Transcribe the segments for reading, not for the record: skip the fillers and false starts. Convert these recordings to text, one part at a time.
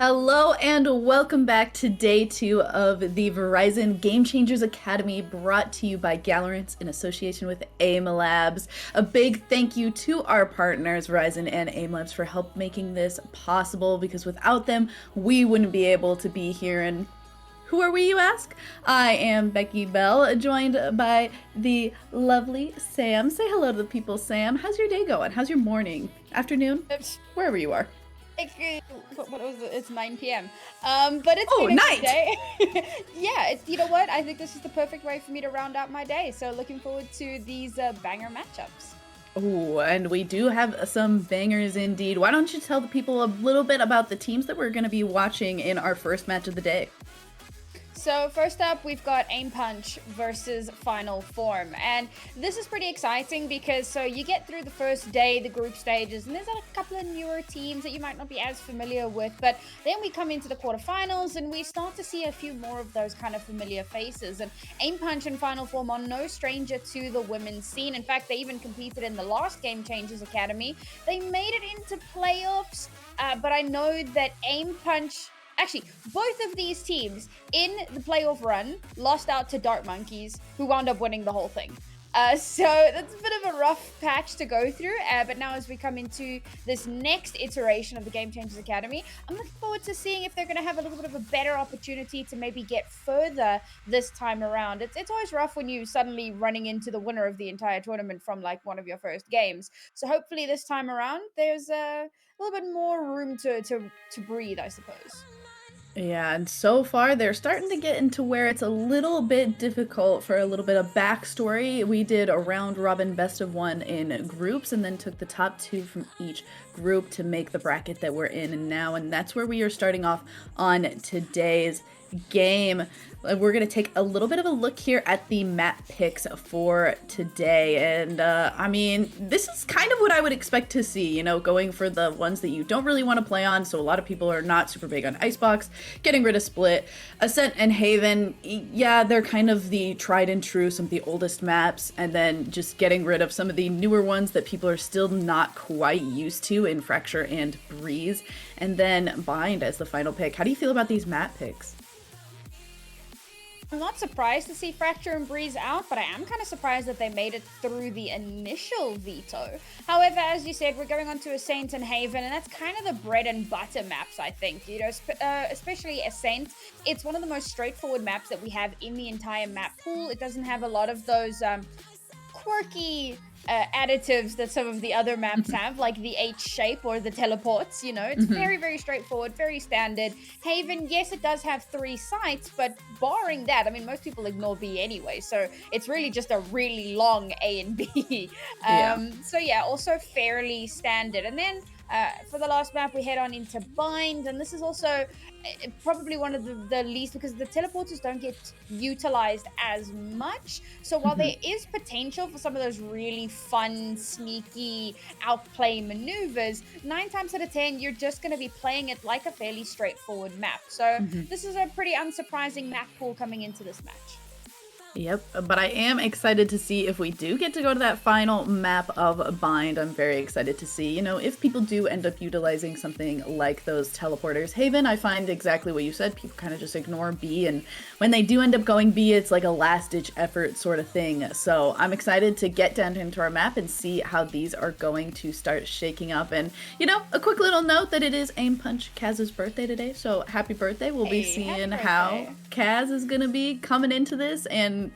Hello and welcome back to day two of the Verizon Game Changers Academy, brought to you by Gallerants in association with AIM Labs. A big thank you to our partners, Verizon and AIM Labs, for help making this possible, because without them, we wouldn't be able to be here. And who are we, you ask? I am Becky Bell, joined by the lovely Sam. Say hello to the people, Sam. How's your day going? How's your morning, afternoon, It's, wherever you are? what was it? It's 9 p.m. But it's Oh, been a good night! day. Yeah, you know what? I think this is the perfect way for me to round out my day. So looking forward to these banger matchups. Oh, and we do have some bangers indeed. Why don't you tell the people a little bit about the teams that we're going to be watching in our first match of the day? So first up, we've got AIMPUNCH versus Final Form. And this is pretty exciting because so you get through the first day, the group stages, and there's a couple of newer teams that you might not be as familiar with. But then we come into the quarterfinals and we start to see a few more of those kind of familiar faces. And AIMPUNCH and Final Form are no stranger to the women's scene. In fact, they even competed in the last Game Changers Academy. They made it into playoffs, but I know that AIMPUNCH. Actually, both of these teams in the playoff run lost out to Dart Monkeys, who wound up winning the whole thing. So that's a bit of a rough patch to go through. But now as we come into this next iteration of the Game Changers Academy, I'm looking forward to seeing if they're going to have a little bit of a better opportunity to maybe get further this time around. It's always rough when you suddenly running into the winner of the entire tournament from like one of your first games. So hopefully this time around, there's a little bit more room to breathe, I suppose. Yeah, and so far they're starting to get into where it's a little bit difficult. For a little bit of backstory, we did a round robin best of one in groups and then took the top two from each group to make the bracket that we're in now. And that's where we are starting off on today's game. We're going to take a little bit of a look here at the map picks for today. And I mean, this is kind of what I would expect to see, you know, going for the ones that you don't really want to play on. So a lot of people are not super big on Icebox, getting rid of Split. Ascent and Haven, yeah, they're kind of the tried and true, some of the oldest maps. And then just getting rid of some of the newer ones that people are still not quite used to in Fracture and Breeze. And then Bind as the final pick. How do you feel about these map picks? I'm not surprised to see Fracture and Breeze out, but I am kind of surprised that they made it through the initial veto. However, as you said, we're going on to Ascent and Haven, and that's kind of the bread and butter maps, I think. You know, especially Ascent. It's one of the most straightforward maps that we have in the entire map pool. It doesn't have a lot of those quirky additives that some of the other maps have, like the H shape or the teleports. You know, it's very, very straightforward, very standard. Haven, yes, it does have 3 sites, but barring that, I mean, most people ignore B anyway, so it's really just a really long A and B. Yeah. So yeah, also fairly standard. And then for the last map, we head on into Bind, and this is also probably one of the least, because the teleporters don't get utilized as much. So while there is potential for some of those really fun, sneaky outplay maneuvers, 9 times out of 10, you're just going to be playing it like a fairly straightforward map. So this is a pretty unsurprising map pool coming into this match. Yep, but I am excited to see if we do get to go to that final map of Bind. I'm very excited to see, you know, if people do end up utilizing something like those teleporters. Haven, I find exactly what you said. People kind of just ignore B, and when they do end up going B, it's like a last-ditch effort sort of thing. So I'm excited to get down into our map and see how these are going to start shaking up. And, you know, a quick little note that it is AIMPUNCH Kaz's birthday today, so happy birthday. We'll be seeing how Kaz is going to be coming into this and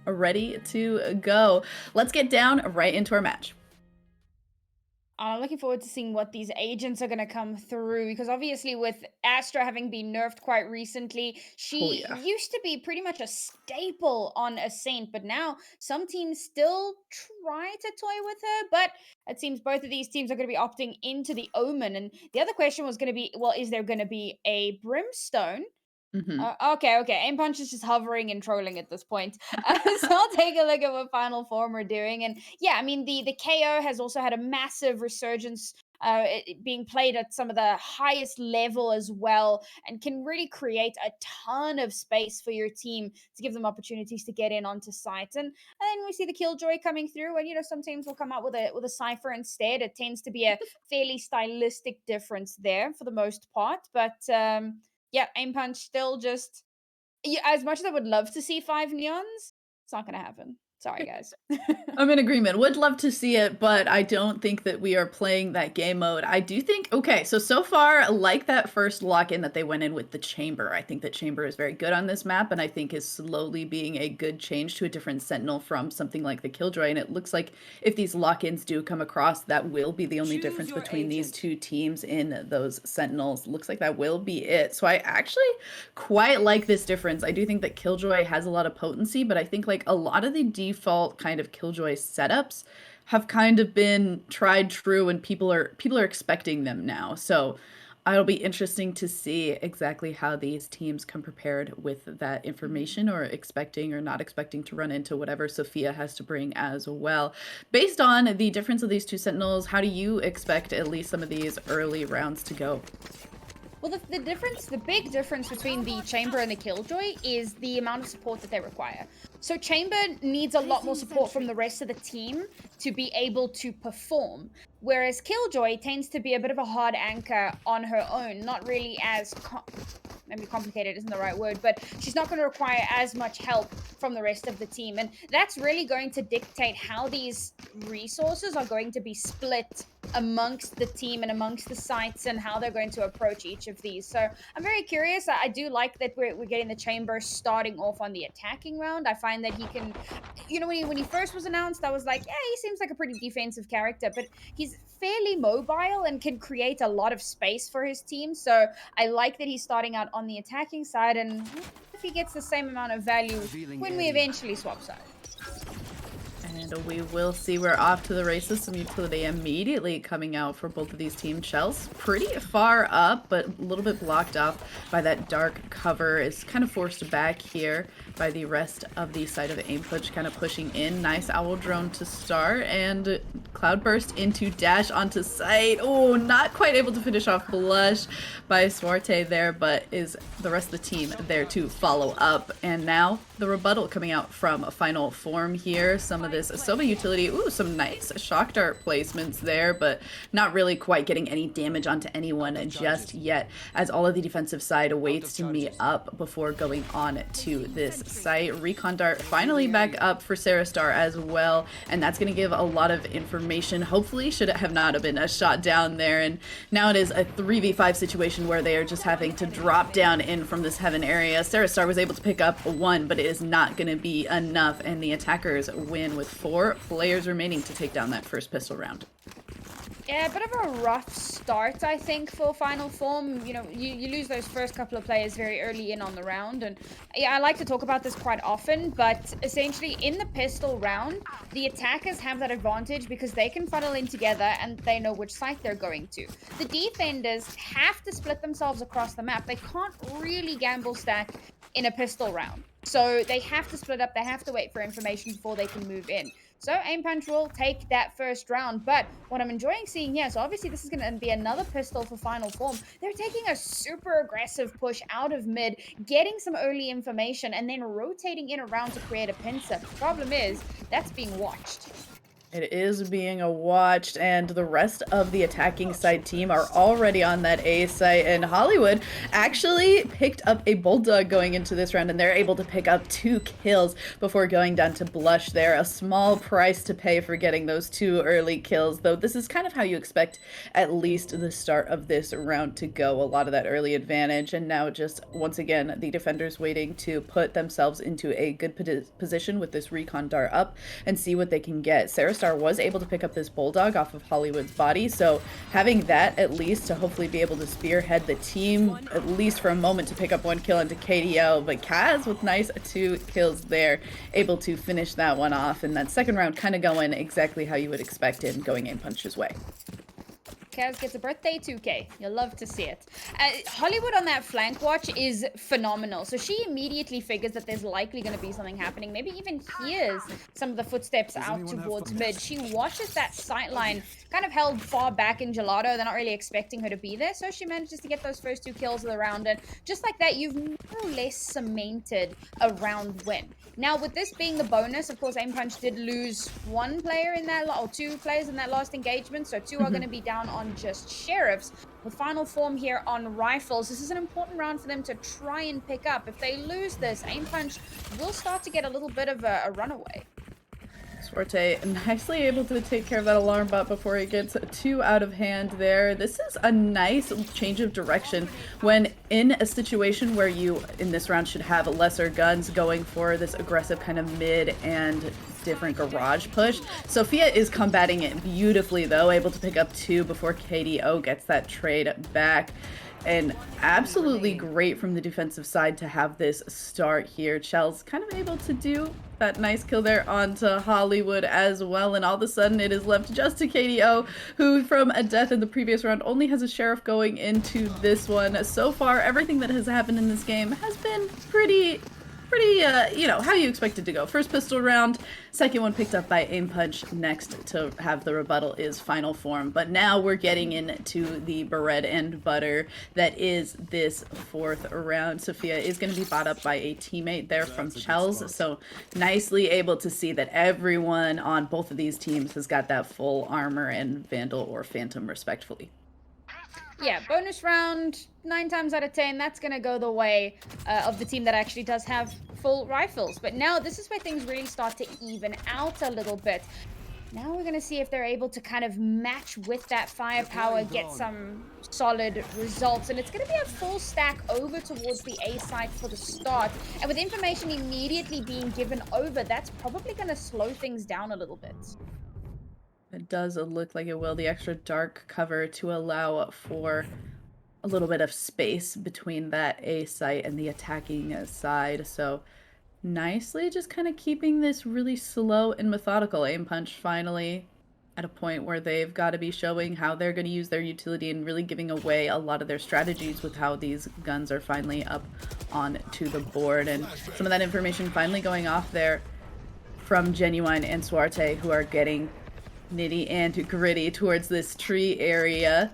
ready to go. Let's get down right into our match. I'm looking forward to seeing what these agents are going to come through, because obviously with Astra having been nerfed quite recently, Oh she yeah. used to be pretty much a staple on Ascent, but now some teams still try to toy with her, but it seems both of these teams are going to be opting into the Omen. And the other question was going to be, well, is there going to be a Brimstone? Okay. Aim Punch is just hovering and trolling at this point. So I'll take a look at what Final Form are doing. And yeah, I mean, the KO has also had a massive resurgence being played at some of the highest level as well, and can really create a ton of space for your team to give them opportunities to get in onto site. And then we see the Killjoy coming through, and some teams will come out with a Cypher instead. It tends to be a fairly stylistic difference there for the most part, but yeah, Aim Punch still just, yeah, as much as I would love to see 5 neons, it's not gonna happen. Sorry, guys. I'm in agreement. Would love to see it, but I don't think that we are playing that game mode. I do think, okay, so far, like that first lock-in that they went in with the Chamber. I think that Chamber is very good on this map, and I think is slowly being a good change to a different Sentinel from something like the Killjoy. And it looks like if these lock-ins do come across, that will be the only difference between these two teams in those Sentinels. Looks like that will be it. So I actually quite like this difference. I do think that Killjoy has a lot of potency, but I think like a lot of the default kind of Killjoy setups have kind of been tried true, and people are expecting them now. So it'll be interesting to see exactly how these teams come prepared with that information, or expecting or not expecting to run into whatever Sophia has to bring as well. Based on the difference of these two Sentinels, how do you expect at least some of these early rounds to go? Well, the big difference between the Chamber and the Killjoy is the amount of support that they require. So Chamber needs a lot more support from the rest of the team to be able to perform, whereas Killjoy tends to be a bit of a hard anchor on her own, not really as maybe complicated isn't the right word, but she's not going to require as much help from the rest of the team. And that's really going to dictate how these resources are going to be split amongst the team and amongst the sites, and how they're going to approach each of these. So I'm very curious. I do like that we're getting the Chamber starting off on the attacking round. I find that he can, when he first was announced, I was like, yeah, he seems like a pretty defensive character, but he's fairly mobile and can create a lot of space for his team. So I like that he's starting out on the attacking side, and if he gets the same amount of value when we eventually swap sides. And we will see. We're off to the races. Some utility immediately coming out for both of these teams. Chell's pretty far up, but a little bit blocked off by that dark cover. Is kind of forced back here by the rest of the side of AIMPUNCH, kind of pushing in. Nice owl drone to start, and Cloudburst into dash onto site. Oh, not quite able to finish off Blush by Swarte there, but is the rest of the team there to follow up. And now the rebuttal coming out from Final Form here. Some of this Sova utility. Ooh, some nice shock dart placements there, but not really quite getting any damage onto anyone just yet, as all of the defensive side waits to meet up before going on to this site. Recon dart finally back up for Sarastar as well, and that's going to give a lot of information. Hopefully, should it have not have been a shot down there, and now it is a 3v5 situation where they are just having to drop down in from this heaven area. Sarastar was able to pick up one, but it is not going to be enough, and the attackers win with 4 players remaining to take down that first pistol round. Yeah, a bit of a rough start, I think, for Final Form. You lose those first couple of players very early in on the round. And yeah, I like to talk about this quite often, but essentially in the pistol round, the attackers have that advantage because they can funnel in together and they know which site they're going to. The defenders have to split themselves across the map. They can't really gamble stack in a pistol round. So they have to split up, they have to wait for information before they can move in. So AIMPUNCH will take that first round, but what I'm enjoying seeing here, so obviously this is going to be another pistol for Final Form. They're taking a super aggressive push out of mid, getting some early information, and then rotating in around to create a pincer. The problem is, that's being watched. It is being watched, and the rest of the attacking side team are already on that A site, and Hollywood actually picked up a Bulldog going into this round, and they're able to pick up 2 kills before going down to Blush there. A small price to pay for getting those 2 early kills, though this is kind of how you expect at least the start of this round to go. A lot of that early advantage, and now just once again the defenders waiting to put themselves into a good position with this recon dart up and see what they can get. Sarastar was able to pick up this Bulldog off of Hollywood's body, so having that at least to hopefully be able to spearhead the team, at least for a moment, to pick up 1 kill into KDO, but Kaz with nice 2 kills there, able to finish that one off, and that second round kind of going exactly how you would expect it, going AIMPUNCH's way. Kaz gets a birthday 2K. You'll love to see it. Hollywood on that flank watch is phenomenal. So she immediately figures that there's likely going to be something happening. Maybe even hears some of the footsteps out towards mid. She watches that sight line kind of held far back in Gelato. They're not really expecting her to be there. So she manages to get those first 2 kills of the round. And just like that, you've more or less cemented a round win. Now, with this being the bonus, of course, AIMPUNCH did lose 1 player in that, or 2 players in that last engagement. So 2 are going to be down on just sheriffs. With final form here on rifles, this is an important round for them to try and pick up. If they lose this, AIMPUNCH will start to get a little bit of a runaway. Swarte nicely able to take care of that alarm bot before it gets too out of hand there. This is a nice change of direction when in a situation where you, in this round, should have lesser guns going for this aggressive kind of mid and different garage push. Sophia is combating it beautifully though, able to pick up 2 before KDO gets that trade back. And absolutely great from the defensive side to have this start here. Chell's kind of able to do that nice kill there onto Hollywood as well. And all of a sudden it is left just to KDO, who from a death in the previous round only has a sheriff going into this one. So far, everything that has happened in this game has been pretty, you know, how you expect it to go. First pistol round, second one picked up by AIMPUNCH. Next to have the rebuttal is final form. But now we're getting into the bread and butter that is this 4th round. Sophia is going to be bought up by a teammate there from Chels. So nicely able to see that everyone on both of these teams has got that full armor and Vandal or Phantom respectfully. Yeah, bonus round, 9 times out of 10, that's going to go the way of the team that actually does have full rifles. But now this is where things really start to even out a little bit. Now we're going to see if they're able to kind of match with that firepower, get some solid results. And it's going to be a full stack over towards the A site for the start. And with information immediately being given over, that's probably going to slow things down a little bit. It does look like it will. The extra dark cover to allow for a little bit of space between that A site and the attacking side. So nicely just kind of keeping this really slow and methodical. AIMPUNCH finally at a point where they've got to be showing how they're going to use their utility and really giving away a lot of their strategies with how these guns are finally up onto the board. And some of that information finally going off there from Genuine and Swarte, who are getting nitty and gritty towards this tree area.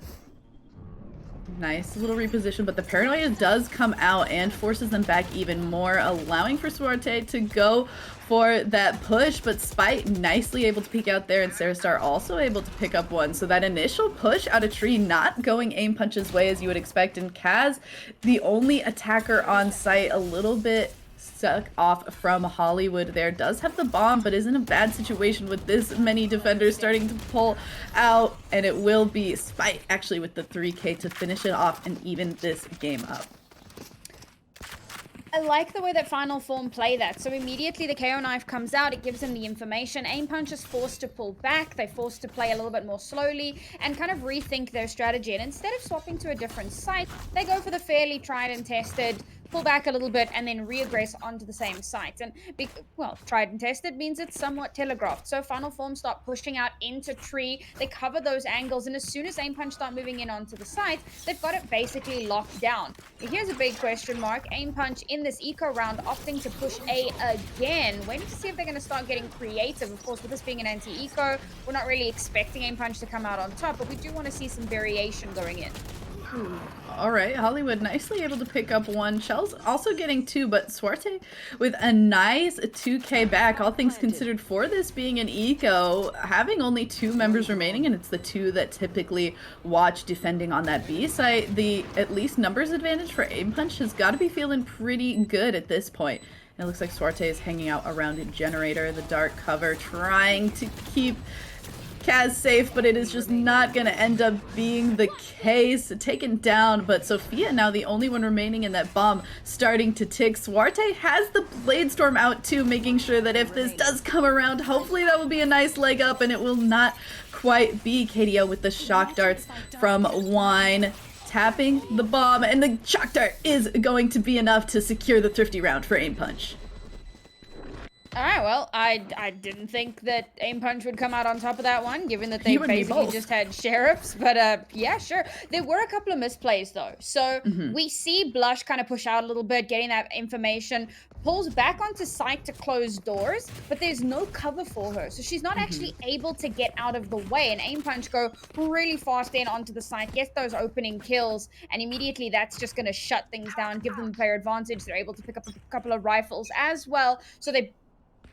Nice little reposition, but the paranoia does come out and forces them back even more, allowing for Swarte to go for that push, but Spite nicely able to peek out there, and Sarastar also able to pick up one. So that initial push out of tree not going AIMPUNCH's way as you would expect, and Kaz, the only attacker on site, a little bit stuck off from Hollywood there, does have the bomb, but is in a bad situation with this many defenders starting to pull out, and it will be Spite actually with the 3K to finish it off and even this game up. I like the way that Final Form play that. So immediately the KO knife comes out, it gives them the information. AIMPUNCH is forced to pull back, they're forced to play a little bit more slowly and kind of rethink their strategy. And instead of swapping to a different site, they go for the fairly tried and tested, pull back a little bit, and then reaggress onto the same site. And, well, tried and tested means it's somewhat telegraphed. So Final Form start pushing out into tree, they cover those angles, and as soon as AIMPUNCH start moving in onto the site, they've got it basically locked down. Here's a big question mark. AIMPUNCH in this eco round opting to push A again. Waiting to see if they're going to start getting creative. Of course, with this being an anti-eco, we're not really expecting AIMPUNCH to come out on top, but we do want to see some variation going in. All right, Hollywood nicely able to pick up one. Shell's also getting 2, but Swarte with a nice 2K back, all things considered, for this being an eco, having only 2 members remaining, and it's the 2 that typically watch defending on that B site. The at least numbers advantage for AIMPUNCH has got to be feeling pretty good at this point. And it looks like Swarte is hanging out around a generator, the dark cover, trying to keep Kaz safe, but it is just not going to end up being the case. Taken down, but Sophia now the only one remaining in that bomb starting to tick. Swarte has the Blade Storm out too, making sure that if this does come around, hopefully that will be a nice leg up, and it will not quite be. KDO with the shock darts from Wine, tapping the bomb, and the shock dart is going to be enough to secure the thrifty round for AIMPUNCH. All right, well, I didn't think that Aim Punch would come out on top of that one, given that they You and me basically both. just had sheriffs. But yeah, sure. There were a couple of misplays though. So Mhm. we see Blush kind of push out a little bit, getting that information, pulls back onto site to close doors, but there's no cover for her, so she's not Mhm. actually able to get out of the way. And Aim Punch go really fast in onto the site, gets those opening kills, and immediately that's just going to shut things down, give them the player advantage. They're able to pick up a couple of rifles as well, so they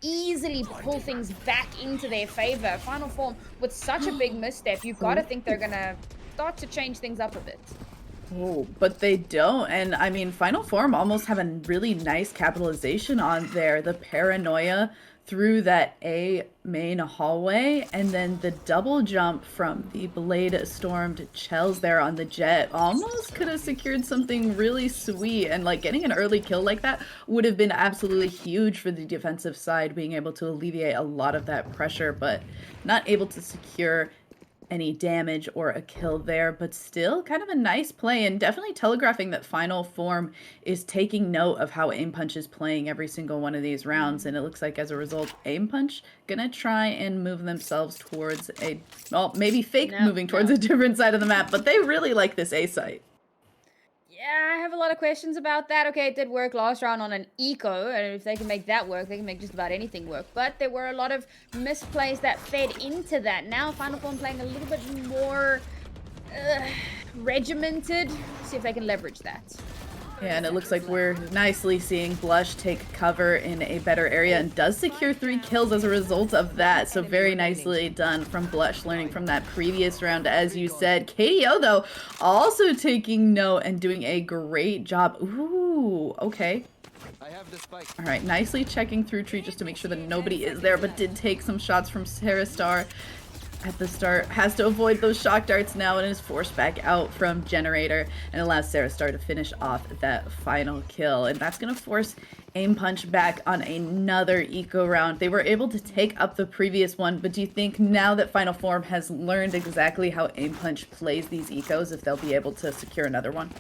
easily pull things back into their favor. Final Form, with such a big misstep, you've got to Oh. think they're gonna start to change things up a bit. Oh, but they don't. And I mean, Final Form almost have a really nice capitalization on there. The paranoia through that A main hallway, and then the double jump from the Blade Stormed Shells there on the jet almost could have secured something really sweet. And like getting an early kill like that would have been absolutely huge for the defensive side, being able to alleviate a lot of that pressure, but not able to secure any damage or a kill there, but still kind of a nice play and definitely telegraphing that Final Form is taking note of how Aim Punch is playing every single one of these rounds. And it looks like as a result, Aim Punch gonna try and move themselves towards a, well, maybe fake No, moving towards no. a different side of the map, but they really like this A site. Yeah, I have a lot of questions about that. Okay, it did work last round on an eco, and if they can make that work, they can make just about anything work. But there were a lot of misplays that fed into that. Now, Final Form playing a little bit more regimented. See if they can leverage that. Yeah, and it looks like we're nicely seeing Blush take cover in a better area and does secure 3 kills as a result of that. So very nicely done from Blush, learning from that previous round, as you said. KDO, though, also taking note and doing a great job. Ooh, okay. All right, nicely checking through tree just to make sure that nobody is there, but did take some shots from Sarah Star at the start. Has to avoid those shock darts now and is forced back out from Generator and allows Sarah Star to finish off that final kill. And that's going to force Aim Punch back on another eco round. They were able to take up the previous one, but do you think now that Final Form has learned exactly how Aim Punch plays these ecos, if they'll be able to secure another one?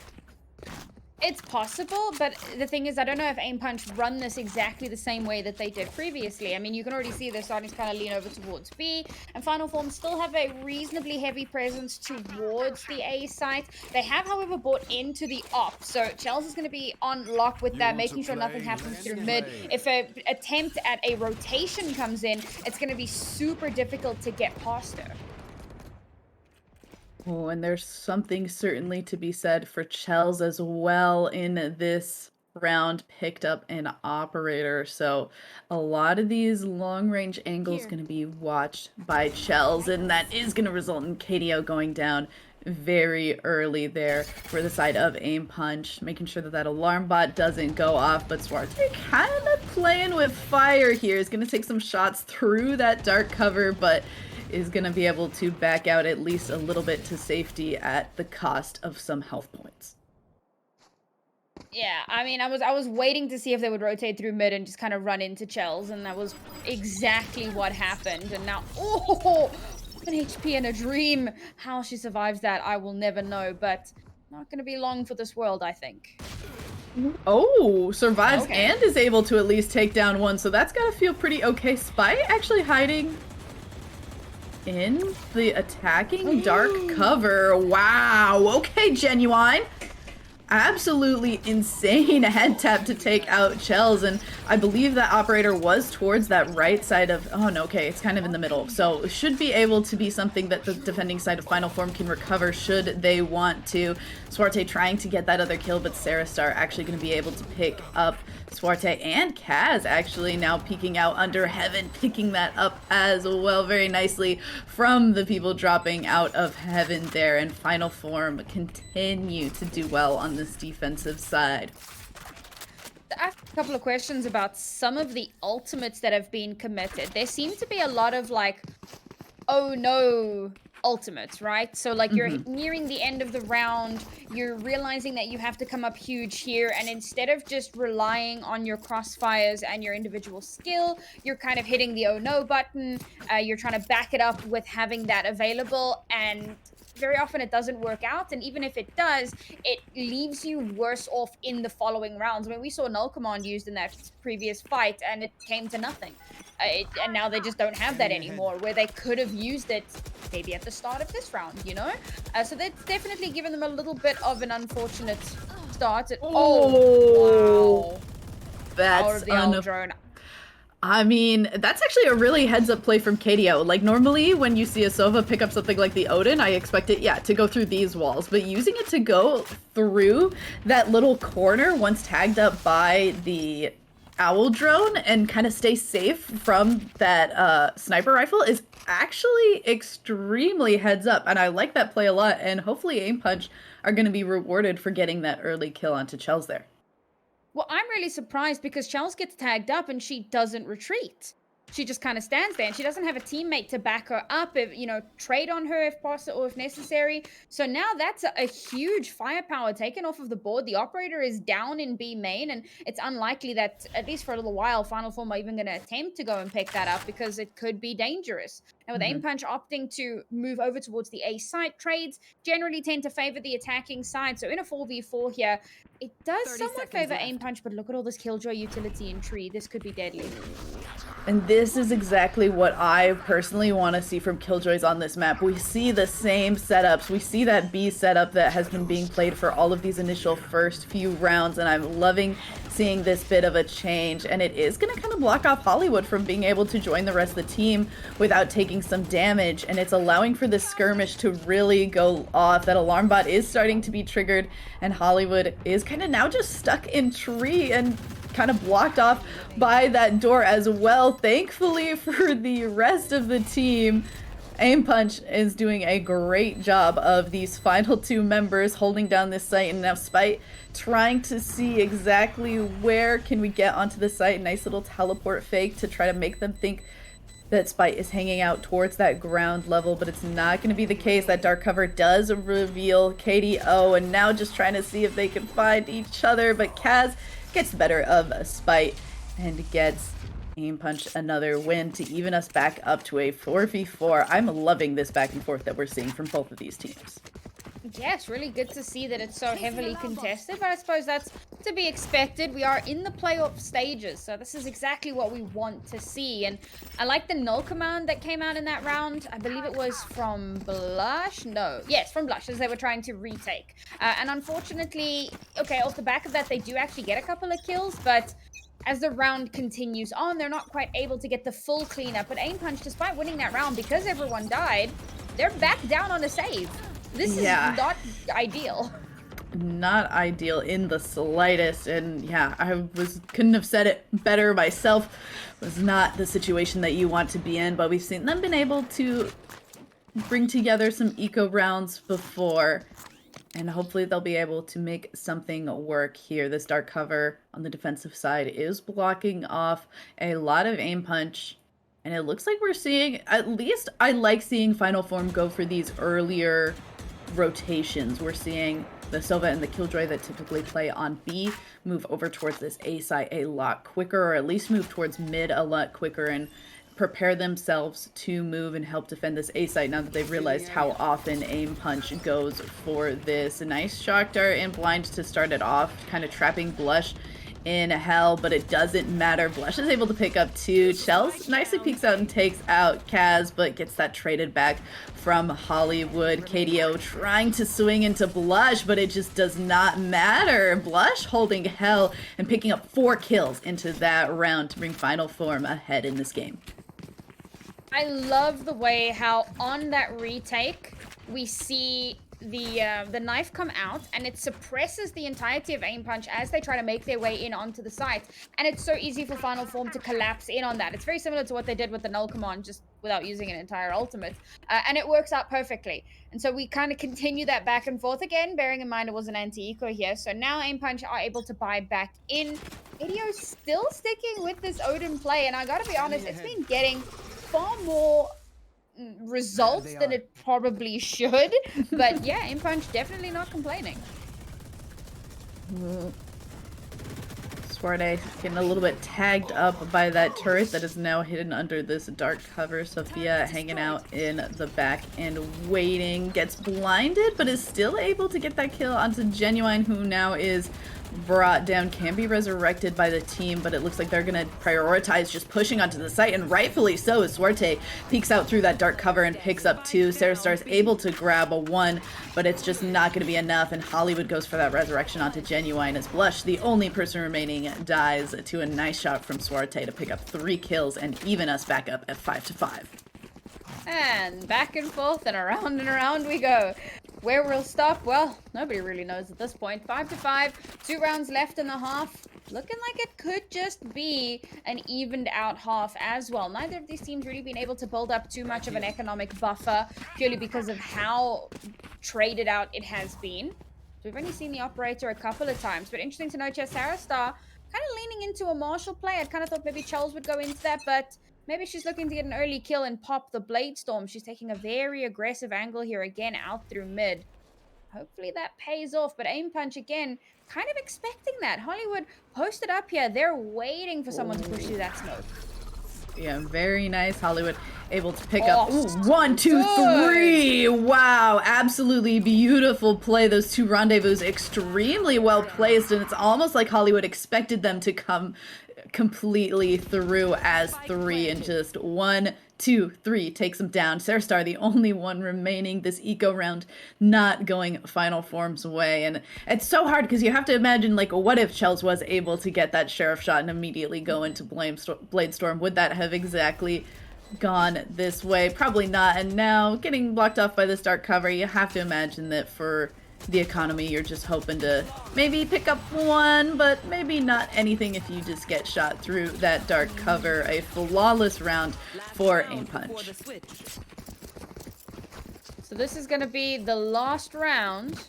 It's possible, but the thing is, I don't know if Aim Punch run this exactly the same way that they did previously. I mean, you can already see they're starting to kind of lean over towards B, and Final Form still have a reasonably heavy presence towards the A site. They have, however, bought into the op, so Chels is going to be on lock with that, making sure nothing happens through mid. If an attempt at a rotation comes in, it's going to be super difficult to get past her. Oh, and there's something certainly to be said for Chels as well in this round, picked up an operator. So a lot of these long range angles going to be watched by Chels, and that is going to result in KDO going down very early there for the side of Aim Punch, making sure that that alarm bot doesn't go off. But Swarte kind of playing with fire here. Is going to take some shots through that dark cover, but is going to be able to back out at least a little bit to safety at the cost of some health points. Yeah, I mean, I was waiting to see if they would rotate through mid and just kind of run into Chels, and that was exactly what happened. And now, oh, 1 HP in a dream. How she survives that, I will never know, but not going to be long for this world, I think. Oh, survives and is able to at least take down one, so that's got to feel pretty okay. Spy actually hiding in the attacking dark cover. Wow. Okay, Genuine. Absolutely insane head tap to take out Chels, and I believe that operator was towards that right side of, oh no, okay, it's kind of in the middle, so it should be able to be something that the defending side of Final Form can recover should they want to. Swarte trying to get that other kill, but Sarah Star actually going to be able to pick up Swarte, and Kaz actually now peeking out under Heaven, picking that up as well very nicely from the people dropping out of Heaven there, and Final Form continue to do well on this defensive side. I have a couple of questions about some of the ultimates that have been committed. There seem to be a lot of like, oh no, ultimates, right? So like you're nearing the end of the round, you're realizing that you have to come up huge here, and instead of just relying on your crossfires and your individual skill, you're kind of hitting the oh no button. You're trying to back it up with having that available, and very often it doesn't work out, and even if it does, it leaves you worse off in the following rounds. I mean, we saw null command used in that previous fight, and it came to nothing. And now they just don't have that anymore, where they could have used it maybe at the start of this round, you know? So that's definitely given them a little bit of an unfortunate start. Oh, wow. Power of the owl drone. I mean, that's actually a really heads-up play from KDO. Like, normally when you see a Sova pick up something like the Odin, I expect it, yeah, to go through these walls. But using it to go through that little corner once tagged up by the owl drone and kind of stay safe from that sniper rifle is actually extremely heads up. And I like that play a lot. And hopefully AIMPUNCH are going to be rewarded for getting that early kill onto Chels there. Well, I'm really surprised because Chels gets tagged up and she doesn't retreat. She just kind of stands there and she doesn't have a teammate to back her up, if, you know, trade on her if possible or if necessary. So now that's a huge firepower taken off of the board. The operator is down in B main, and it's unlikely that, at least for a little while, Final Form are even going to attempt to go and pick that up because it could be dangerous. And with AIMPUNCH opting to move over towards the A site, trades generally tend to favor the attacking side. So in a 4v4 here, it does somewhat favor AIMPUNCH, but look at all this Killjoy utility in tree. This could be deadly. And this is exactly what I personally want to see from Killjoys on this map. We see the same setups. We see that B setup that has been being played for all of these initial first few rounds, and I'm loving seeing this bit of a change. And it is going to kind of block off Hollywood from being able to join the rest of the team without taking some damage, and it's allowing for this skirmish to really go off. That alarm bot is starting to be triggered, and Hollywood is kind of now just stuck in tree and kind of blocked off by that door as well. Thankfully for the rest of the team, AIMPUNCH is doing a great job of these final two members holding down this site, and now Spite trying to see exactly where can we get onto the site. Nice little teleport fake to try to make them think that Spite is hanging out towards that ground level, but it's not going to be the case. That dark cover does reveal KDO, and now just trying to see if they can find each other, but Kaz gets the better of a Spite and gets AIMPUNCH another win to even us back up to a 4v4. I'm loving this back and forth that we're seeing from both of these teams. Yeah, it's really good to see that it's so heavily contested, but I suppose that's to be expected. We are in the playoff stages, so this is exactly what we want to see. And I like the null command that came out in that round. I believe it was from Blush. No, yes, from Blush, as they were trying to retake. And unfortunately, okay, off the back of that, they do actually get a couple of kills, but as the round continues on, they're not quite able to get the full cleanup. But AIMPUNCH, despite winning that round, because everyone died, they're back down on a save. This is not ideal. Not ideal in the slightest, and yeah, couldn't have said it better myself. Was not the situation that you want to be in, but we've seen them been able to bring together some eco rounds before, and hopefully they'll be able to make something work here. This dark cover on the defensive side is blocking off a lot of AIMPUNCH. And it looks like we're seeing, at least I like seeing Final Form go for these earlier rotations. We're seeing the Sova and the Killjoy that typically play on B move over towards this A site a lot quicker, or at least move towards mid a lot quicker and prepare themselves to move and help defend this A site now that they've realized how often AIMPUNCH goes for this. A nice shock dart and blind to start it off, kind of trapping Blush in hell, but it doesn't matter. Blush is able to pick up two. Chels nicely peeks out and takes out Kaz, but gets that traded back from Hollywood. KDO trying to swing into Blush, but it just does not matter. Blush holding hell and picking up 4 kills into that round to bring Final Form ahead in this game. I love the way how on that retake we see the knife come out, and it suppresses the entirety of AIMPUNCH as they try to make their way in onto the site, and it's so easy for Final Form to collapse in on that. It's very similar to what they did with the null command, just without using an entire ultimate, and it works out perfectly. And so we kind of continue that back and forth again, bearing in mind it was an anti-eco here. So now AIMPUNCH are able to buy back in. Video still sticking with this Odin play, and I gotta be honest, it's been getting far more results than it probably should, but yeah, AIMPUNCH definitely not complaining. Suarte getting a little bit tagged up by that turret that is now hidden under this dark cover. Sophia hanging out in the back and waiting. Gets blinded, but is still able to get that kill onto Genuine, who now is brought down. Can be resurrected by the team, but it looks like they're gonna prioritize just pushing onto the site, and rightfully so, as Suarte peeks out through that dark cover and picks up 2. Sarah Star's able to grab a 1, but it's just not gonna be enough, and Hollywood goes for that resurrection onto Genuine as Blush, the only person remaining, dies to a nice shot from Suarte to pick up 3 kills and even us back up at 5-5. And back and forth and around we go. Where we'll stop, well, nobody really knows at this point. 5-5, 2 rounds left in the half. Looking like it could just be an evened out half as well. Neither of these teams really been able to build up too much of an economic buffer, purely because of how traded out it has been. So we've only seen the operator a couple of times, but interesting to note here, Sarah Star kind of leaning into a Marshall play. I'd kind of thought maybe Charles would go into that, but maybe she's looking to get an early kill and pop the Blade Storm. She's taking a very aggressive angle here again out through mid. Hopefully that pays off, but AIMPUNCH again, kind of expecting that. Hollywood posted up here. They're waiting for someone to push through that smoke. Yeah, very nice. Hollywood able to pick up 1, 2, 3. Wow, absolutely beautiful play. Those 2 rendezvous extremely well placed, and it's almost like Hollywood expected them to come completely through as 3, and just 1, 2, 3 takes them down. Sarah Star, the only one remaining this eco round, not going Final Form's way. And it's so hard because you have to imagine, like, what if Chels was able to get that Sheriff shot and immediately go into Blade Storm? Would that have exactly gone this way? Probably not. And now getting blocked off by this dark cover, you have to imagine that for the economy, you're just hoping to maybe pick up 1, but maybe not anything if you just get shot through that dark cover. A flawless round for AIMPUNCH. So this is going to be the last round.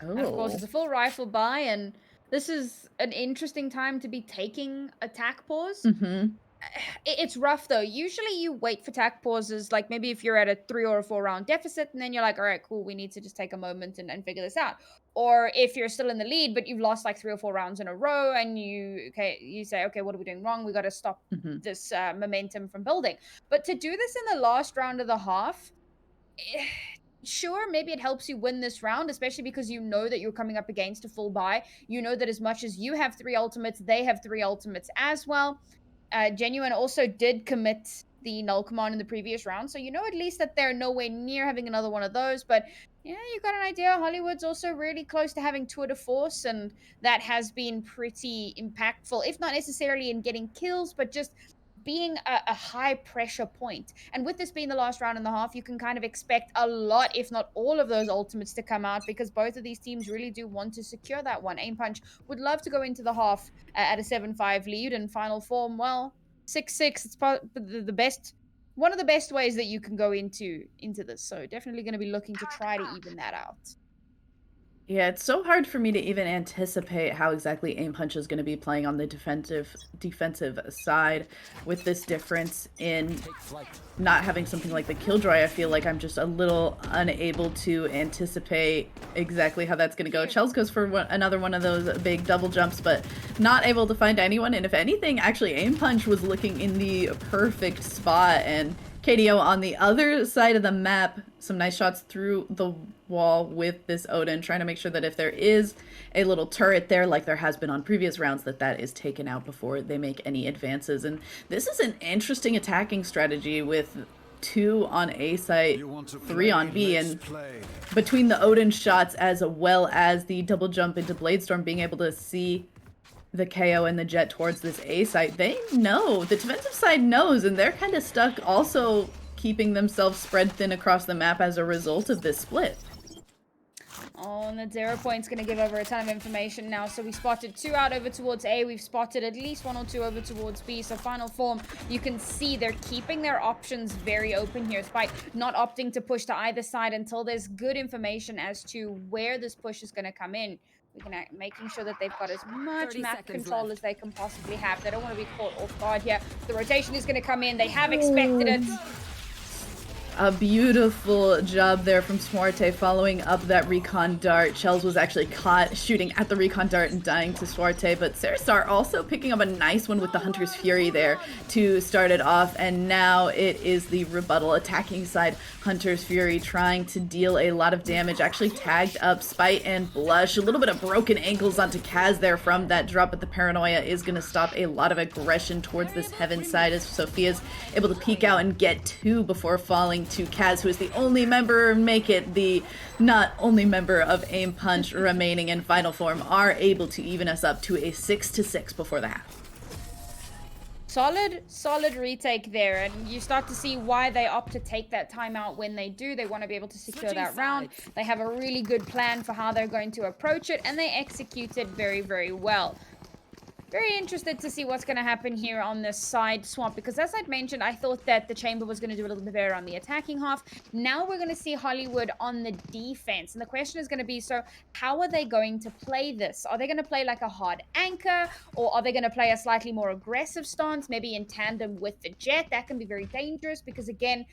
And of course, it's a full rifle buy, and this is an interesting time to be taking a tac pause. It's rough though. Usually you wait for tac pauses, like maybe if you're at a 3 or a 4 round deficit, and then you're like, all right, cool, we need to just take a moment and figure this out. Or if you're still in the lead, but you've lost like 3 or 4 rounds in a row, and you say, okay, what are we doing wrong? We got to stop this momentum from building. But to do this in the last round of the half, sure, maybe it helps you win this round, especially because you know that you're coming up against a full buy. You know that as much as you have 3 ultimates, they have 3 ultimates as well. Genuine also did commit the null command in the previous round, so you know at least that they're nowhere near having another one of those. But yeah, you got an idea. Hollywood's also really close to having tour de force, and that has been pretty impactful, if not necessarily in getting kills, but just being a high pressure point. And with this being the last round and a half, you can kind of expect a lot, if not all of those ultimates to come out, because both of these teams really do want to secure that one. AIMPUNCH would love to go into the half at a 7-5 lead, and Final Form, well, 6-6. It's the best, one of the best ways that you can go into this. So definitely going to be looking to try to even that out. Yeah, it's so hard for me to even anticipate how exactly AIMPUNCH is going to be playing on the defensive side with this difference in not having something like the Killjoy. I feel like I'm just a little unable to anticipate exactly how that's going to go. Chels goes for another one of those big double jumps, but not able to find anyone. And if anything, actually, AIMPUNCH was looking in the perfect spot, and KDO on the other side of the map, some nice shots through the wall with this Odin, trying to make sure that if there is a little turret there, like there has been on previous rounds, that is taken out before they make any advances. And this is an interesting attacking strategy with 2 on A site, 3 on B, and between the Odin shots as well as the double jump into Bladestorm, being able to see the KO and the jet towards this A site, they know, the defensive side knows, and they're kind of stuck also keeping themselves spread thin across the map as a result of this split. Oh, and the 0 point's going to give over a ton of information now. So we spotted 2 out over towards A. We've spotted at least 1 or 2 over towards B. So Final Form, you can see they're keeping their options very open here, despite not opting to push to either side until there's good information as to where this push is going to come in. Making sure that they've got as much map control as they can possibly have. They don't want to be caught off guard here. The rotation is going to come in. They have expected it. A beautiful job there from Swarte following up that recon dart. Shells was actually caught shooting at the recon dart and dying to Swarte, but Saristar also picking up a nice one with the Hunter's Fury there to start it off, and now it is the rebuttal attacking side. Hunter's Fury trying to deal a lot of damage, actually tagged up Spite and Blush. A little bit of broken ankles onto Kaz there from that drop, but the Paranoia is going to stop a lot of aggression towards this Heaven side as Sophia's able to peek out and get two before falling to Kaz, who is the only member, make it the not only member of Aim Punch remaining in final form, are able to even us up to a 6-6 before the half. Solid retake there, and you start to see why they opt to take that timeout when they do. They want to be able to secure that round. They have a really good plan for how they're going to approach it, and they execute it very, very well. Very interested to see what's going to happen here on this side swamp, because as I'd mentioned, I thought that the Chamber was going to do a little bit better on the attacking half. Now we're going to see Hollywood on the defense, and the question is going to be, so how are they going to play this? Are they going to play like a hard anchor, or are they going to play a slightly more aggressive stance, maybe in tandem with the Jet? That can be very dangerous because, again,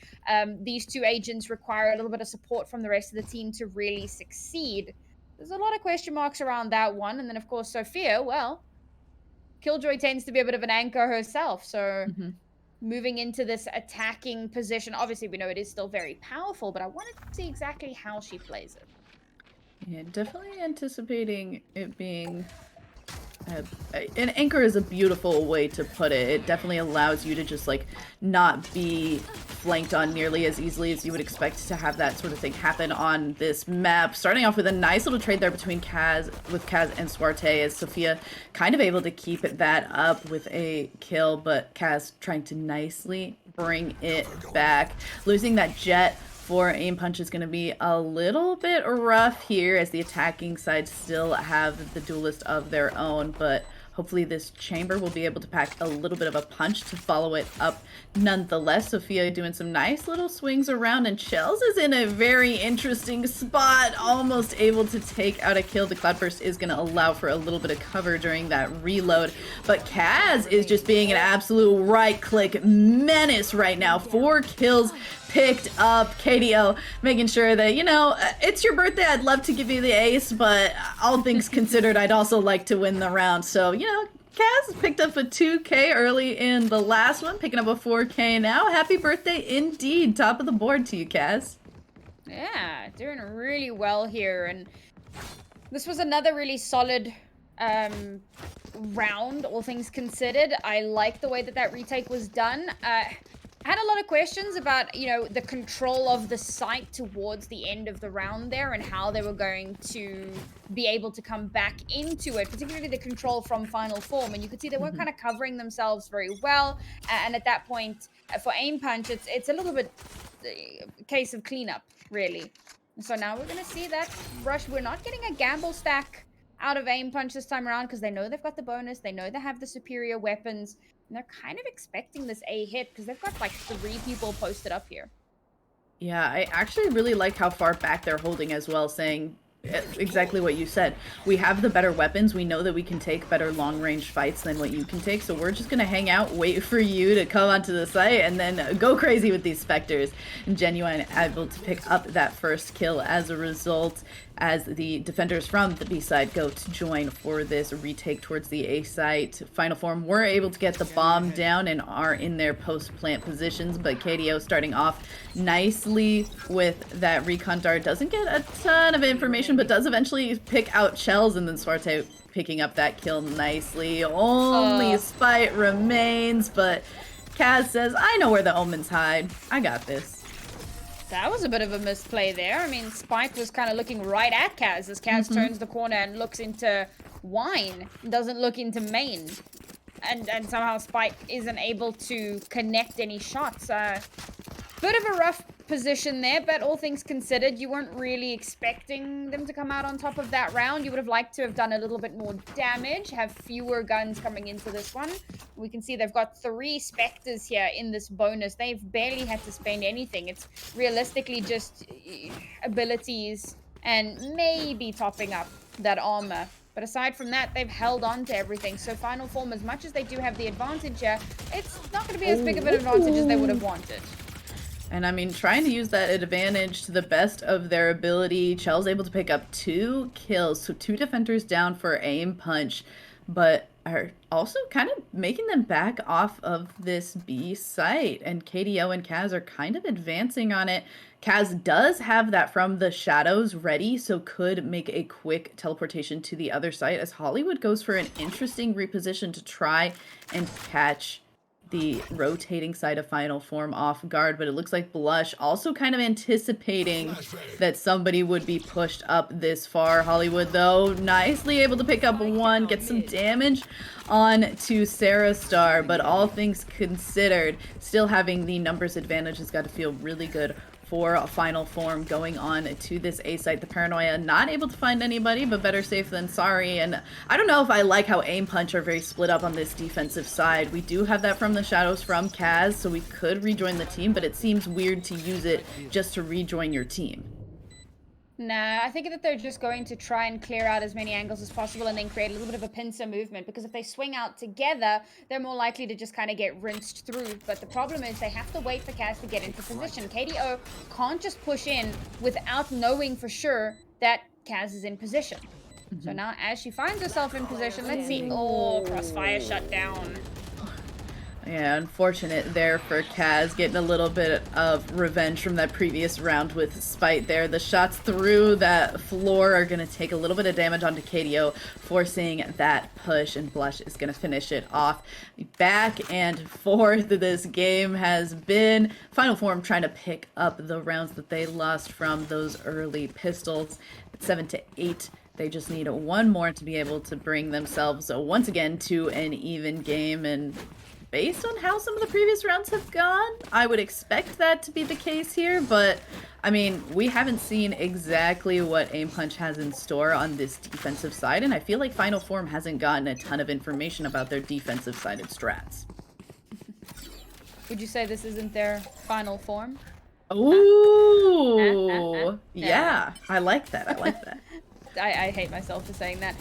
these two agents require a little bit of support from the rest of the team to really succeed. There's a lot of question marks around that one, and then, of course, Sophia, well, Killjoy tends to be a bit of an anchor herself, so moving into this attacking position, obviously we know it is still very powerful, but I wanted to see exactly how she plays it. Yeah, definitely anticipating it being... an anchor is a beautiful way to put it. It definitely allows you to just, like, not be flanked on nearly as easily as you would expect to have that sort of thing happen on this map. Starting off with a nice little trade there between Kaz and Swarte, as Sophia kind of able to keep that up with a kill, but Kaz trying to nicely bring it back. Losing that Jet for Aim Punch is going to be a little bit rough here, as the attacking side still have the duelist of their own, but hopefully this Chamber will be able to pack a little bit of a punch to follow it up nonetheless. Sophia doing some nice little swings around, and Shells is in a very interesting spot, almost able to take out a kill. The Cloudburst is going to allow for a little bit of cover during that reload, but Kaz is just being an absolute right-click menace right now. 4 kills picked up. KDO making sure that, you know, it's your birthday, I'd love to give you the ace, but all things considered, I'd also like to win the round. So, you know, Kaz picked up a 2K early in the last one, picking up a 4K now. Happy birthday indeed. Top of the board to you, Kaz. Yeah, doing really well here, and this was another really solid round, all things considered. I like the way that retake was done. I had a lot of questions about, you know, the control of the site towards the end of the round there and how they were going to be able to come back into it, particularly the control from final form. And you could see they weren't kind of covering themselves very well. And at that point, for Aim Punch, it's a little bit a case of cleanup, really. So now we're going to see that rush. We're not getting a gamble stack out of Aim Punch this time around because they know they've got the bonus. They know they have the superior weapons. And they're kind of expecting this A hit because they've got like 3 people posted up here. Yeah, I actually really like how far back they're holding as well, saying exactly what you said. We have the better weapons. We know that we can take better long-range fights than what you can take, so we're just going to hang out, wait for you to come onto the site, and then go crazy with these Spectres. And Genuine able to pick up that first kill as a result, as the defenders from the B side go to join for this retake towards the A site. Final form were able to get the bomb down and are in their post-plant positions, but KDO starting off nicely with that recon dart. Doesn't get a ton of information, but does eventually pick out Shells, and then Swarte picking up that kill nicely. Only Spite remains, but Kaz says, I know where the omens hide. I got this. That was a bit of a misplay there. I mean, Spike was kind of looking right at Kaz as Kaz turns the corner and looks into Wine, doesn't look into Main. And somehow Spike isn't able to connect any shots. Bit of a rough position there, but all things considered, you weren't really expecting them to come out on top of that round. You would have liked to have done a little bit more damage, have fewer guns coming into this one. We can see they've got 3 Spectres here in this bonus. They've barely had to spend anything. It's realistically just abilities and maybe topping up that armor. But aside from that, they've held on to everything. So final form, as much as they do have the advantage here, it's not going to be as big of an advantage as they would have wanted. And I mean, trying to use that advantage to the best of their ability. Chell's able to pick up 2 kills, so 2 defenders down for aim punch, but are also kind of making them back off of this B site. And KDO and Kaz are kind of advancing on it. Kaz does have that from the shadows ready, so could make a quick teleportation to the other site as Hollywood goes for an interesting reposition to try and catch the rotating side of Final Form off guard, but it looks like Blush also kind of anticipating that somebody would be pushed up this far. Hollywood, though, nicely able to pick up 1, get some damage on to Sarah Star, but all things considered, still having the numbers advantage has got to feel really good for a Final Form going on to this A site. The Paranoia not able to find anybody, but better safe than sorry. And I don't know if I like how Aim Punch are very split up on this defensive side. We do have that from the shadows from Kaz, so we could rejoin the team, but it seems weird to use it just to rejoin your team. Nah, I think that they're just going to try and clear out as many angles as possible and then create a little bit of a pincer movement, because if they swing out together, they're more likely to just kind of get rinsed through. But the problem is they have to wait for Kaz to get into position. KDO can't just push in without knowing for sure that Kaz is in position. So now as she finds herself in position, let's see. Oh, crossfire shut down. Yeah, unfortunate there for Kaz, getting a little bit of revenge from that previous round with Spite there. The shots through that floor are going to take a little bit of damage onto KDO, forcing that push, and Blush is going to finish it off. Back and forth this game has been. Final Form trying to pick up the rounds that they lost from those early pistols. At 7-8. They just need 1 more to be able to bring themselves once again to an even game, and based on how some of the previous rounds have gone, I would expect that to be the case here, but I mean, we haven't seen exactly what Aim Punch has in store on this defensive side, and I feel like Final Form hasn't gotten a ton of information about their defensive-sided strats. Would you say this isn't their final form? Ooh, yeah, I like that, I like that. I hate myself for saying that.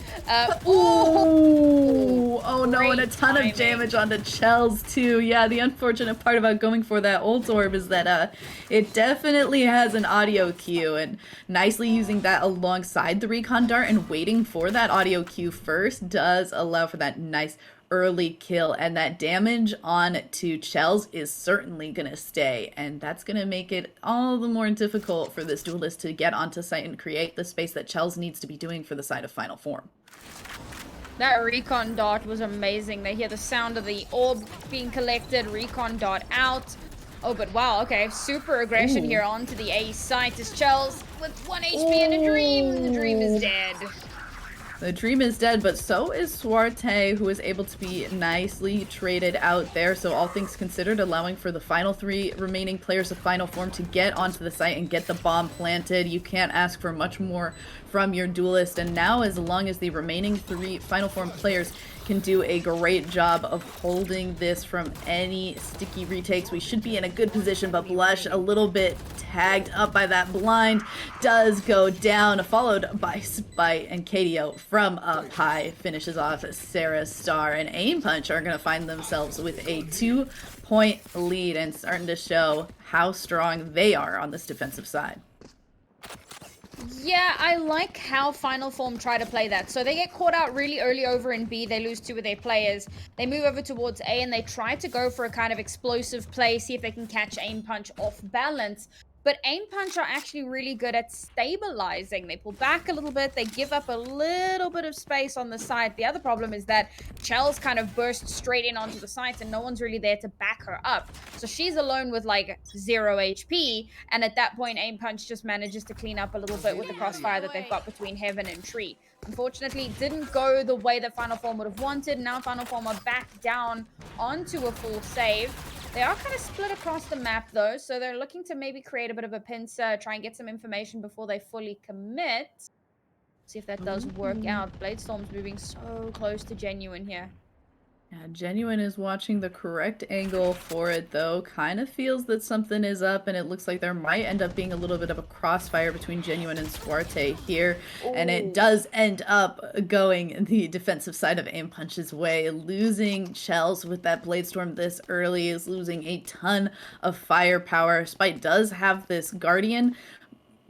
Ooh, oh no, and a ton timing. of damage onto Chels too. Yeah, the unfortunate part about going for that ult orb is that it definitely has an audio cue, and nicely using that alongside the recon dart and waiting for that audio cue first does allow for that nice early kill, and that damage on to Chels is certainly gonna stay, and that's gonna make it all the more difficult for this duelist to get onto site and create the space that Chels needs to be doing for the side of Final Form. That recon dart was amazing. They hear the sound of the orb being collected, recon dart out. Oh, but wow, okay, super aggression here onto the A site as Chels with 1 HP and a dream. The dream is dead. The dream is dead, but so is Swarte, who is able to be nicely traded out there. So all things considered, allowing for the final 3 remaining players of Final Form to get onto the site and get the bomb planted. You can't ask for much more from your duelist. And now, as long as the remaining 3 Final Form players can do a great job of holding this from any sticky retakes, we should be in a good position. But Blush, a little bit tagged up by that blind, does go down, followed by Spite, and KDO from up high finishes off Sarah Star, and Aim Punch are going to find themselves with a 2-point lead and starting to show how strong they are on this defensive side. Yeah, I like how Final Form try to play that. So they get caught out really early over in B. They lose 2 of their players. They move over towards A, and they try to go for a kind of explosive play, see if they can catch Aim Punch off balance. But Aim Punch are actually really good at stabilizing. They pull back a little bit. They give up a little bit of space on the side. The other problem is that Chels kind of burst straight in onto the site, and no one's really there to back her up. So she's alone with like 0 HP. And at that point, Aim Punch just manages to clean up a little bit with the crossfire that they've got between Heaven and Tree. Unfortunately, it didn't go the way that Final Form would have wanted. Now Final Form are back down onto a full save. They are kind of split across the map, though, so they're looking to maybe create a bit of a pincer, try and get some information before they fully commit. See if that does work out. Bladestorm's moving so close to genuine here. Yeah, Genuine is watching the correct angle for it though. Kind of feels that something is up, and it looks like there might end up being a little bit of a crossfire between Genuine and Swarte here. And it Oh, does end up going the defensive side of Aim Punch's way. Losing Shells with that Blade Storm this early is losing a ton of firepower. Spite does have this Guardian,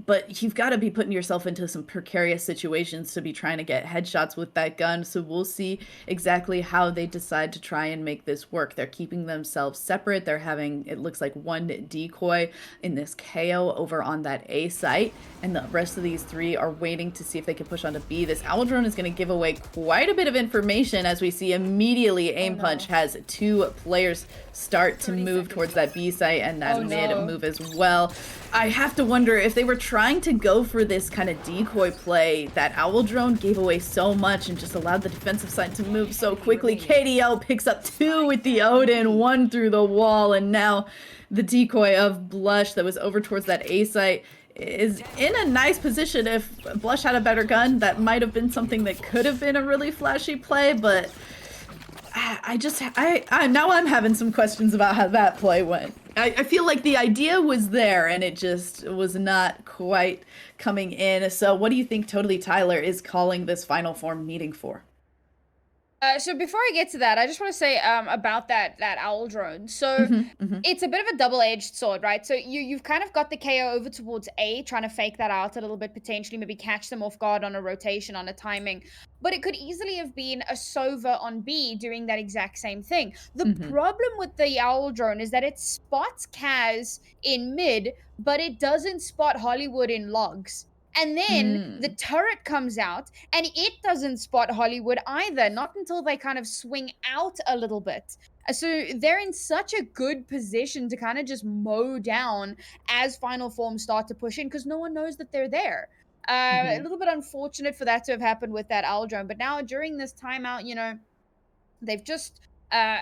but you've got to be putting yourself into some precarious situations to be trying to get headshots with that gun. So we'll see exactly how they decide to try and make this work. They're keeping themselves separate. They're having, it looks like, one decoy in this KO over on that A site, and the rest of these three are waiting to see if they can push onto B. This owl drone is going to give away quite a bit of information, as we see immediately oh Aim Punch no. has two players start to move towards that B site, and that Oh mid no. move as well. I have to wonder if they were trying to go for this kind of decoy play. That owl drone gave away so much and just allowed the defensive side to move so quickly. KDL picks up two with the Odin, one through the wall, and now the decoy of Blush that was over towards that A site is in a nice position. If Blush had a better gun, that might have been something that could have been a really flashy play, but now I'm having some questions about how that play went. I feel like the idea was there and it just was not quite coming in. So what do you think Totally Tyler is calling this final form meeting for? So before I get to that, I just want to say about that owl drone. So Hmm. it's a bit of a double-edged sword, right? So you've kind of got the KO over towards A, trying to fake that out a little bit, potentially maybe catch them off guard on a rotation, on a timing. But it could easily have been a Sova on B doing that exact same thing. The Hmm. problem with the owl drone is that it spots Kaz in mid, but it doesn't spot Hollywood in logs. And then the Mm. turret comes out and it doesn't spot Hollywood either, not until they kind of swing out a little bit. So they're in such a good position to kind of just mow down as Final Forms start to push in because no one knows that they're there. A Hmm. little bit unfortunate for that to have happened with that owl drone, but now during this timeout, they've just uh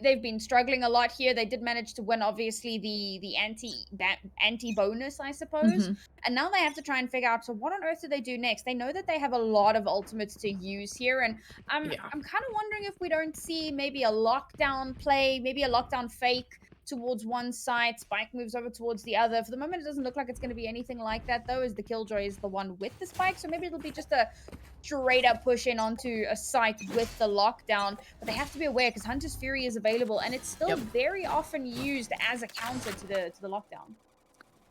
they've been struggling a lot here. They did manage to win obviously the anti bonus, I suppose, Hmm. and now they have to try and figure out, so what on earth do they do next? They know that they have a lot of ultimates to use here, and Yeah. I'm kind of wondering if we don't see maybe a lockdown play, maybe a lockdown fake towards one side, Spike moves over towards the other. For the moment, it doesn't look like it's going to be anything like that, though, as the Killjoy is the one with the Spike. So maybe it'll be just a straight up push in onto a site with the lockdown. But they have to be aware because Hunter's Fury is available, and it's still Yep. very often used as a counter to the lockdown.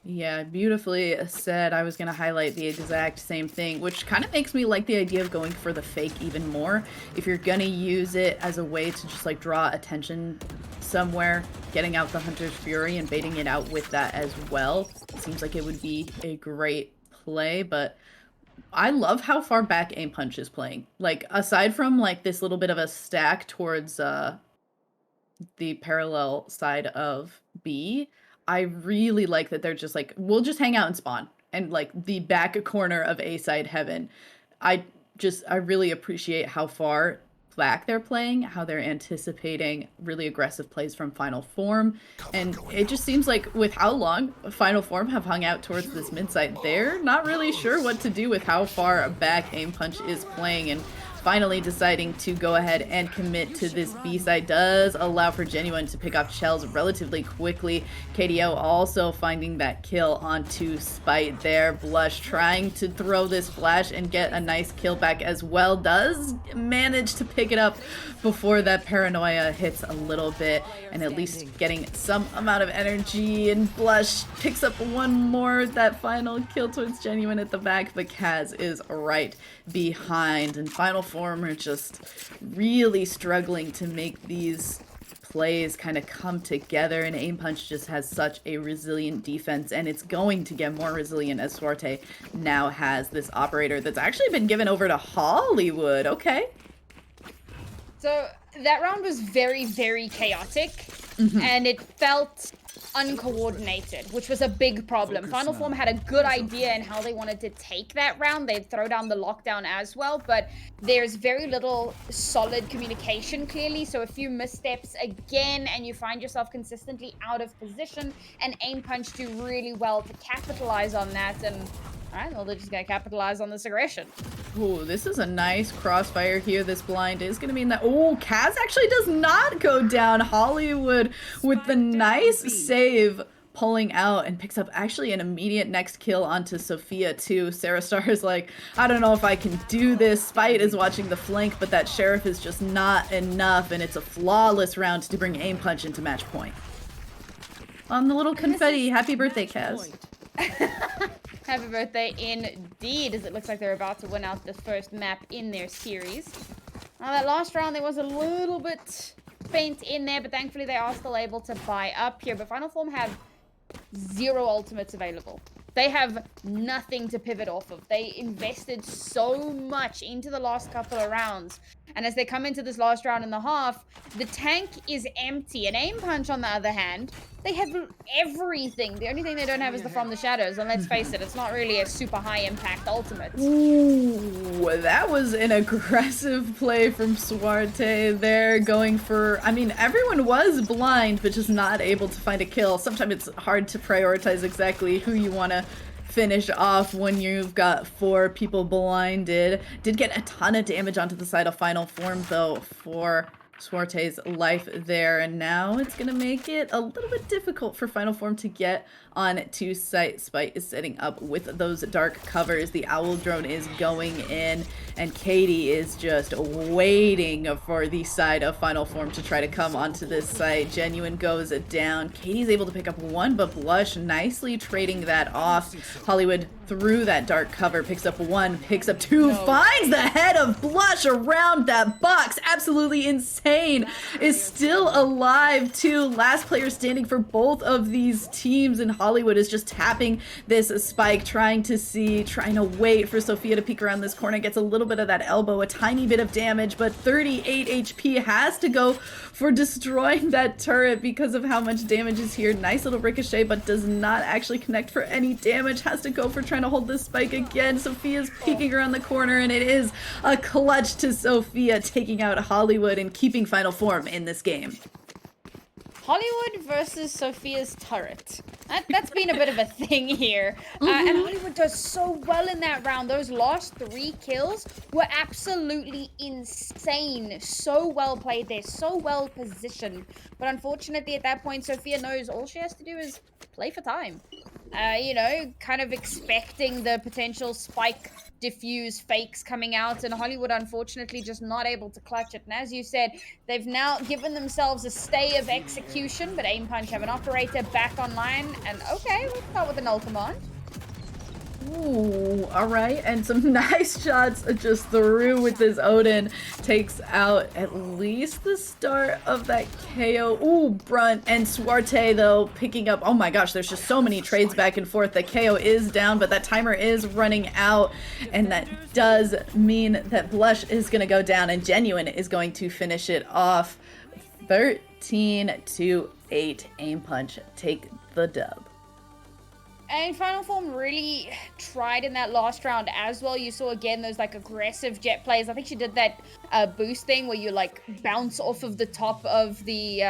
Yeah, beautifully said. I was going to highlight the exact same thing, which kind of makes me like the idea of going for the fake even more. If you're going to use it as a way to just like draw attention somewhere, getting out the Hunter's Fury and baiting it out with that as well, it seems like it would be a great play. But I love how far back Aim Punch is playing. Like, aside from like this little bit of a stack towards the parallel side of B, I really like that they're just like, we'll just hang out and spawn. And like the back corner of A side heaven. I really appreciate how far back they're playing, how they're anticipating really aggressive plays from Final Form. And it just seems like with how long Final Form have hung out towards this mid side, they're not really sure what to do with how far back Aim Punch is playing. And finally deciding to go ahead and commit to this B side does allow for Genuine to pick up Shells relatively quickly. KDO also finding that kill onto Spite there. Blush trying to throw this flash and get a nice kill back as well. Does manage to pick it up before that paranoia hits a little bit, and at least getting some amount of energy. And Blush picks up one more, that final kill towards Genuine at the back, but Kaz is right behind. And Final Form are just really struggling to make these plays kind of come together, and Aim Punch just has such a resilient defense, and it's going to get more resilient as Swarte now has this operator that's actually been given over to Hollywood. Okay. So that round was very, very chaotic, and it felt uncoordinated, which was a big problem. Final Form had a good idea in how they wanted to take that round. They'd throw down the lockdown as well, but there's very little solid communication, clearly. So a few missteps again, and you find yourself consistently out of position, and Aim Punch do really well to capitalize on that. And all right, well, they're just going to capitalize on this aggression. Oh, this is a nice crossfire here. This blind is going to mean that... Oh, Kaz actually does not go down. Hollywood with the nice save pulling out and picks up actually an immediate next kill onto Sophia too. Sarah Star is like, I don't know if I can do this. Spite is watching the flank, but that Sheriff is just not enough, and it's a flawless round to bring Aim Punch into match point. On the little confetti, happy birthday, Kaz. Happy birthday indeed, as it looks like they're about to win out the first map in their series. Now that last round, there was a little bit faint in there, but thankfully they are still able to buy up here. But Final Form have 0 ultimates available. They have nothing to pivot off of. They invested so much into the last couple of rounds. And as they come into this last round and a half, the tank is empty. And Aim Punch, on the other hand, they have everything. The only thing they don't have is the From the Shadows. And let's face it, it's not really a super high impact ultimate. Ooh, that was an aggressive play from Suarte there, going for... I mean, everyone was blind, but just not able to find a kill. Sometimes it's hard to prioritize exactly who you want to finish off when you've got 4 people blinded. Did get a ton of damage onto the side of Final Form, though, for Suarte's life there, and now it's gonna make it a little bit difficult for Final Form to get on to site. Spite is setting up with those dark covers. The Owl Drone is going in, and Katie is just waiting for the side of Final Form to try to come onto this site. Genuine goes down. Katie's able to pick up 1, but Blush nicely trading that off. Hollywood through that dark cover, picks up 1, picks up 2, finds the head of Blush around that box. Absolutely insane. Is still alive too. Last player standing for both of these teams, and Hollywood is just tapping this spike, trying to wait for Sophia to peek around this corner. Gets a little bit of that elbow, a tiny bit of damage, but 38 HP has to go for destroying that turret because of how much damage is here. Nice little ricochet, but does not actually connect for any damage. Has to go for trying to hold this spike again. Sophia's peeking around the corner, and it is a clutch to Sophia, taking out Hollywood and keeping Final Form in this game. Hollywood versus Sophia's turret. That's been a bit of a thing here. And Hollywood does so well in that round. Those last 3 kills were absolutely insane. So well played there, so well positioned. But unfortunately, at that point, Sophia knows all she has to do is play for time. You know, kind of expecting the potential spike diffuse fakes coming out, and Hollywood unfortunately just not able to clutch it. And as you said, they've now given themselves a stay of execution, but Aim Punch have an operator back online, and okay, we'll start with an null command. Ooh, alright, and some nice shots just through with this Odin. Takes out at least the start of that KO. Ooh, Brunt and Suarte, though, picking up... Oh my gosh, there's just so many trades back and forth. The KO is down, but that timer is running out, and that does mean that Blush is going to go down, and Genuine is going to finish it off. 13-8, Aim Punch take the dub. And Final Form really tried in that last round as well. You saw again those like aggressive jet plays. I think she did that boost thing where you like bounce off of the top of the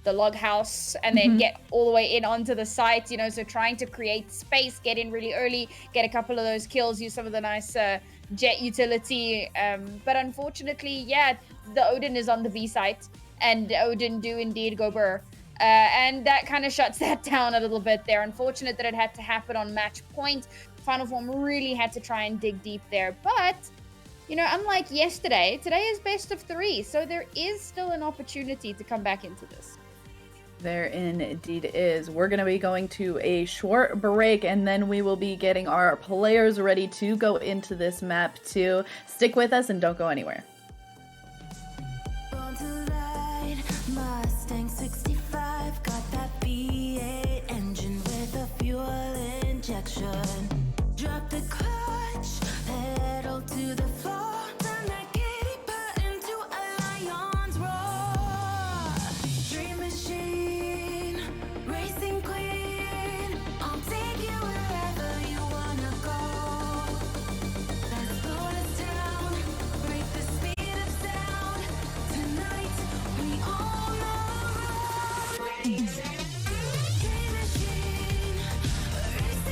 log house and then get all the way in onto the site, you know, so trying to create space, get in really early, get a couple of those kills, use some of the nice jet utility. But unfortunately, yeah, the Odin is on the B site, and Odin do indeed go burr. And that kind of shuts that down a little bit there. Unfortunate that it had to happen on match point. Final Form really had to try and dig deep there. But, you know, unlike yesterday, today is best of 3. So there is still an opportunity to come back into this. There indeed is. We're going to be going to a short break, and then we will be getting our players ready to go into this map too. Stick with us and don't go anywhere. Mustang 65 got that V8 engine with a fuel injection. Drop the car.